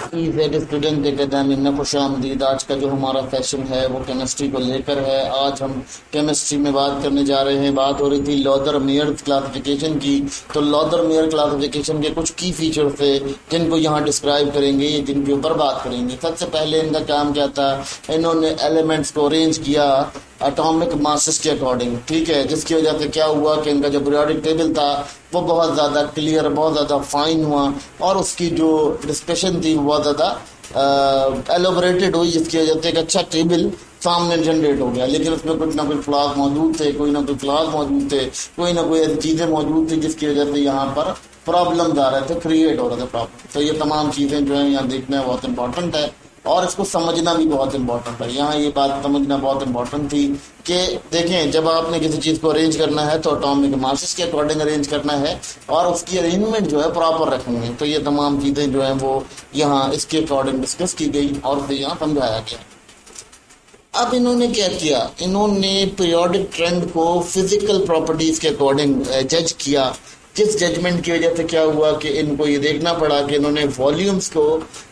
EZ student academy में खुश आमदीद। आज का जो हमारा सेशन है वो केमिस्ट्री को लेकर है। आज हम केमिस्ट्री में बात करने जा रहे हैं। बात हो रही थी लॉदर-मेयर क्लासिफिकेशन की। तो लॉदर-मेयर क्लासिफिकेशन के कुछ की फीचर्स थे जिनको यहाँ डिस्क्राइब करेंगे, जिनके ऊपर बात करेंगे। सबसे पहले इनका काम क्या था, इन्होंने एलिमेंट्स को अरेंज किया एटॉमिक मासेस के अकॉर्डिंग, ठीक है, जिसकी वजह से क्या हुआ कि इनका जो पीरियोडिक टेबल था वो बहुत ज़्यादा क्लियर, बहुत ज़्यादा फाइन हुआ और उसकी जो डिस्कशन थी वो बहुत ज़्यादा एलोबरेटेड हुई, जिसकी वजह से एक अच्छा टेबल सामने जनरेट हो गया। लेकिन उसमें कुछ ना कुछ फ्लॉज मौजूद थे, कोई ना कोई फ्लॉज मौजूद थे, कोई ना कोई ऐसी चीज़ें मौजूद थी जिसकी वजह से यहाँ पर प्रॉब्लम आ रहे थे, क्रिएट हो रहे थे प्रॉब्लम। तो ये तमाम चीज़ें जो है यहाँ देखना बहुत इंपॉर्टेंट है और इसको समझना भी बहुत इंपॉर्टेंट है। यहाँ ये बात समझना बहुत इंपॉर्टेंट थी कि देखें, जब आपने किसी चीज़ को अरेंज करना है तो एटॉमिक मासेस के अकॉर्डिंग अरेंज करना है और उसकी अरेंजमेंट जो है प्रॉपर रखनी है। तो ये तमाम चीज़ें जो हैं वो यहाँ इसके अकॉर्डिंग डिस्कस की गई और फिर यहाँ समझाया गया। अब इन्होंने क्या किया, इन्होंने पीरियोडिक ट्रेंड को फिजिकल प्रॉपर्टीज़ के अकॉर्डिंग जज किया, जिस जजमेंट की वजह से क्या हुआ कि इनको ये देखना पड़ा कि इन्होंने वॉल्यूम्स को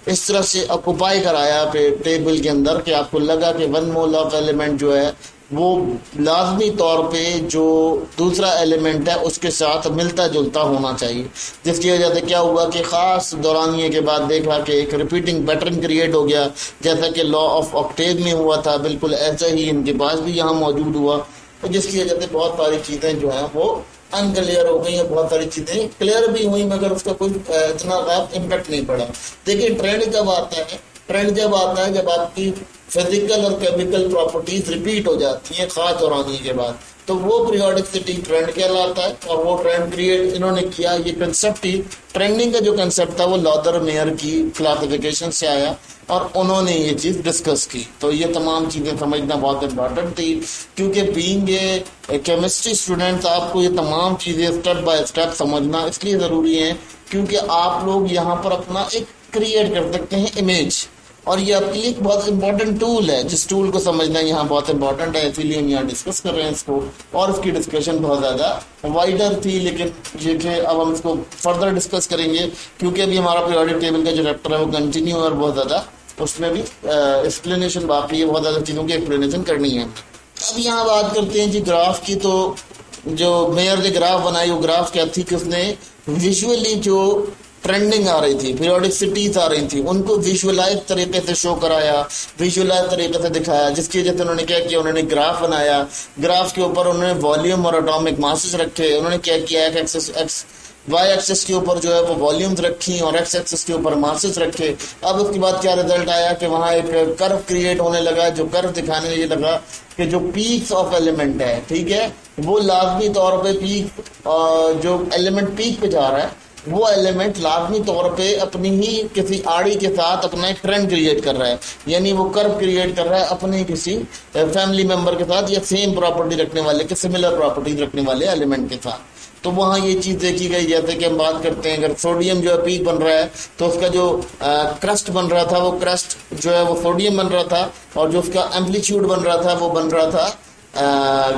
इस तरह से ऑक्युपाई कराया टेबल के अंदर कि आपको लगा कि 1 मोल ऑफ एलिमेंट जो है वो लाजमी तौर पे जो दूसरा एलिमेंट है उसके साथ मिलता जुलता होना चाहिए। जिसकी वजह से क्या हुआ कि ख़ास दौरानिए के बाद देखा कि एक रिपीटिंग पैटर्न क्रिएट हो गया, जैसा कि लॉ ऑफ ऑक्टेव में हुआ था, बिल्कुल ऐसा ही इनके पास भी यहाँ मौजूद हुआ। तो जिसकी वजह से बहुत सारी चीज़ें जो हैं वो अनक्लियर हो गई है, बहुत सारी चीज़ें क्लियर भी हुई मगर उसका कोई इतना ज़्यादा इम्पैक्ट नहीं पड़ा। देखिए, ट्रेंड कब आता है, ट्रेंड जब आता है जब आपकी फिजिकल और केमिकल प्रॉपर्टीज रिपीट हो जाती हैं खास दौरानिए के बाद, तो वो पीरियोडिसिटी ट्रेंड कहलाता है। और वो ट्रेंड क्रिएट इन्होंने किया, ये कंसेप्ट ही ट्रेंडिंग का जो कंसेप्ट था वो लॉदर-मेयर की क्लासिफिकेशन से आया और उन्होंने ये चीज़ डिस्कस की। तो ये तमाम चीज़ें समझना बहुत इम्पोर्टेंट थी, क्योंकि बीइंग ए केमिस्ट्री स्टूडेंट आपको ये तमाम चीज़ें स्टेप बाय स्टेप समझना इसलिए ज़रूरी है क्योंकि आप लोग यहाँ पर अपना एक क्रिएट कर सकते हैं इमेज, और ये आपके लिए एक बहुत इंपॉर्टेंट टूल है, जिस टूल को समझना यहाँ बहुत इंपॉर्टेंट है। इसीलिए हम यहाँ डिस्कस कर रहे हैं इसको, और इसकी डिस्कशन बहुत ज़्यादा वाइडर थी, लेकिन ये कि अब हम इसको फर्दर डिस्कस करेंगे क्योंकि अभी हमारा पीरियोडिक टेबल का जो चैप्टर है वो कंटिन्यू और बहुत ज़्यादा उसमें भी एक्सप्लेनेशन बाकी है, बहुत ज़्यादा चीज़ों की एक्सप्लेनेशन करनी है। अब यहाँ बात करते हैं जी ग्राफ की। तो जो मेयर ने ग्राफ बनाई वो ग्राफ क्या थी कि उसने विजुअली जो ट्रेंडिंग आ रही थी, पीरियोडिसिटीज आ रही थी, उनको विजुअलाइज तरीके से शो कराया, विजुअलाइज तरीके से दिखाया। जिसकी वजह से उन्होंने क्या किया, उन्होंने ग्राफ बनाया, ग्राफ के ऊपर उन्होंने वॉल्यूम और एटॉमिक मासेस रखे। उन्होंने क्या किया, वाई एक्सेस के ऊपर जो है वो वॉल्यूम्स रखी और एक्स एक्सेस के ऊपर मासेस रखे। अब उसके बाद क्या रिजल्ट आया कि वहाँ एक कर्व क्रिएट होने लगा, जो कर्व दिखाने ये लगा कि जो पीक्स ऑफ एलिमेंट है, ठीक है, वो लाजमी तौर पे पीक, जो एलिमेंट पीक पे जा रहा है वो एलिमेंट लाजमी तौर पे अपनी ही किसी आड़ी के साथ अपना एक ट्रेंड क्रिएट कर रहा है, यानी वो कर्व क्रिएट कर रहा है अपने किसी फैमिली मेंबर के साथ या सेम प्रॉपर्टी रखने वाले के, सिमिलर प्रॉपर्टीज रखने वाले एलिमेंट के साथ। तो वहाँ ये चीज़ देखी गई, जैसे कि हम बात करते हैं अगर सोडियम जो है पीक बन रहा है तो उसका जो क्रस्ट बन रहा था वो क्रस्ट जो है वो सोडियम बन रहा था, और जो उसका एम्पलीट्यूड बन रहा था वो बन रहा था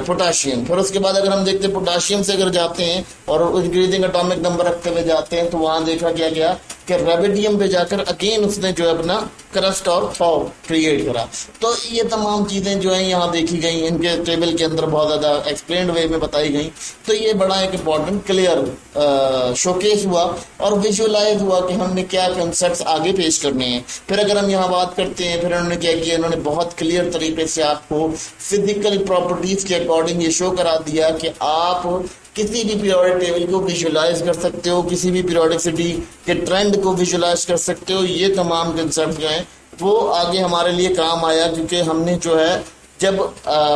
पोटाशियम। फिर उसके बाद अगर हम देखते हैं पोटाशियम से अगर जाते हैं और इंक्रीजिंग एटॉमिक नंबर रखते हुए जाते हैं तो वहाँ देखा क्या गया कि रेबिडियम पे जाकर अगेन उसने जो है अपना क्रस्ट और फॉर्म क्रिएट करा। तो ये तमाम चीज़ें जो हैं यहाँ देखी गई, इनके टेबल के अंदर बहुत ज़्यादा एक्सप्लेन्ड वे में बताई गई। तो ये बड़ा एक इम्पॉर्टेंट क्लियर शोकेस हुआ और विजुअलाइज हुआ कि हमने क्या कंसेप्ट आगे पेश करने हैं। फिर अगर हम यहाँ बात करते हैं, फिर उन्होंने क्या किया, इन्होंने बहुत क्लियर तरीके से आपको फिजिकल प्रॉपर्टीज़ के अकॉर्डिंग ये शो करा दिया कि आप किसी भी पीरियोडिक टेबल को विजुअलाइज कर सकते हो, किसी भी पीरियोडिसिटी के ट्रेंड को विजुअलाइज कर सकते हो। ये तमाम कंसेप्ट जो हैं वो आगे हमारे लिए काम आया, क्योंकि हमने जो है जब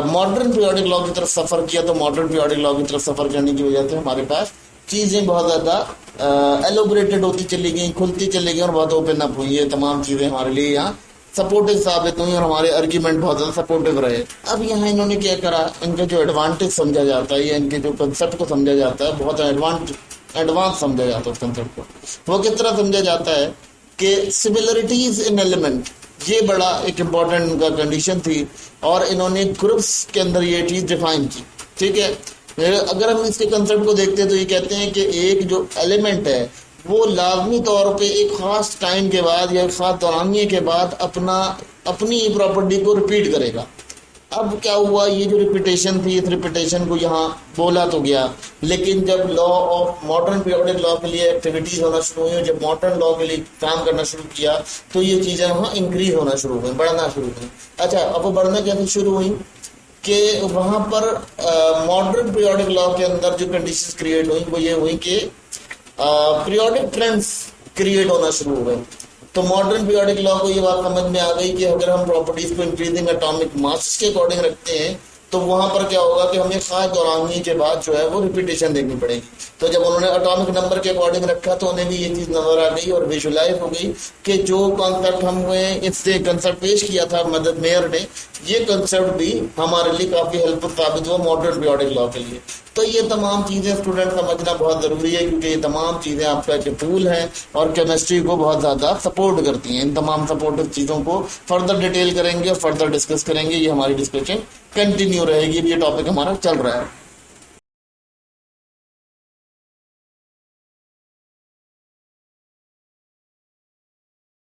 मॉडर्न पीरियोडिक लॉ की तरफ सफ़र किया तो मॉडर्न पीरियोडिक लॉ की तरफ सफ़र करने की वजह से हमारे पास चीज़ें बहुत ज़्यादा एलोबरेटेड होती चली गई, खुलती चली गई और बहुत ओपन अप हुई। ये तमाम चीज़ें हमारे लिए यहाँ सपोर्टिव साबित हुई और हमारे आर्ग्यूमेंट बहुत ज़्यादा सपोर्टिव रहे। अब यहाँ इन्होंने क्या करा, इनका जो एडवांटेज समझा जाता है या इनके जो कंसेप्ट को समझा जाता है बहुत एडवांस समझा जाता है उस कंसेप्ट को। वो किस तरह समझा जाता है कि सिमिलरिटीज इन एलिमेंट, ये बड़ा एक इम्पॉर्टेंट उनका कंडीशन थी और इन्होंने ग्रुप्स के अंदर ये चीज़ डिफाइन की, ठीक है। अगर हम इसके कंसेप्ट को देखते हैं तो ये कहते हैं कि एक जो एलिमेंट है وہ لازمی طور پہ ایک خاص ٹائم کے بعد یا ایک خاص دورانیے کے بعد اپنی پراپرٹی کو ریپیٹ کرے گا۔ اب کیا ہوا، یہ جو ریپیٹیشن تھی، اس ریپیٹیشن کو یہاں بولا تو گیا، لیکن جب لا آف ماڈرن پیریوڈک لا کے لیے ایکٹیویٹیز ہونا شروع ہوئی، جب ماڈرن لا کے لیے کام کرنا شروع کیا تو یہ چیزیں وہاں انکریز ہونا شروع ہوئیں، بڑھنا شروع ہوئیں۔ اچھا، اب وہ بڑھنا کیسے شروع ہوئی کہ وہاں پر ماڈرن پیریوڈک لا کے اندر جو کنڈیشنز کریٹ ہوئی وہ یہ ہوئی کہ پیریوڈک ٹرینڈز کریٹ ہونا شروع ہوئے۔ تو ماڈرن پیریوڈک لا کو یہ بات سمجھ میں آ گئی کہ اگر ہم پراپرٹیز کو انکریزنگ اٹامک ماس کے اکارڈنگ رکھتے ہیں تو وہاں پر کیا ہوگا کہ ہمیں خاص دورانی کے بعد جو ہے وہ ریپیٹیشن دیکھنی پڑے گی۔ تو جب انہوں نے اٹامک نمبر کے اکارڈنگ رکھا تو انہیں بھی یہ چیز نظر آ گئی اور ویژولائز ہو گئی کہ جو کانسیپٹ ہم نے اس سے کنسیپٹ پیش کیا تھا مدد میئر نے، یہ کنسیپٹ بھی ہمارے لیے کافی ہیلپ فل ثابت ہوا ماڈرن پیریوڈک لا کے لیے۔ تو یہ تمام چیزیں اسٹوڈنٹ سمجھنا بہت ضروری ہے، کیونکہ یہ تمام چیزیں آپ کا ایک ٹول ہیں اور کیمسٹری کو بہت زیادہ سپورٹ کرتی ہیں۔ ان تمام سپورٹو چیزوں کو فردر ڈیٹیل کریں گے اور فردر ڈسکس کریں گے، یہ ہماری ڈسکشن کنٹینیو رہے گی، یہ ٹاپک ہمارا چل رہا ہے۔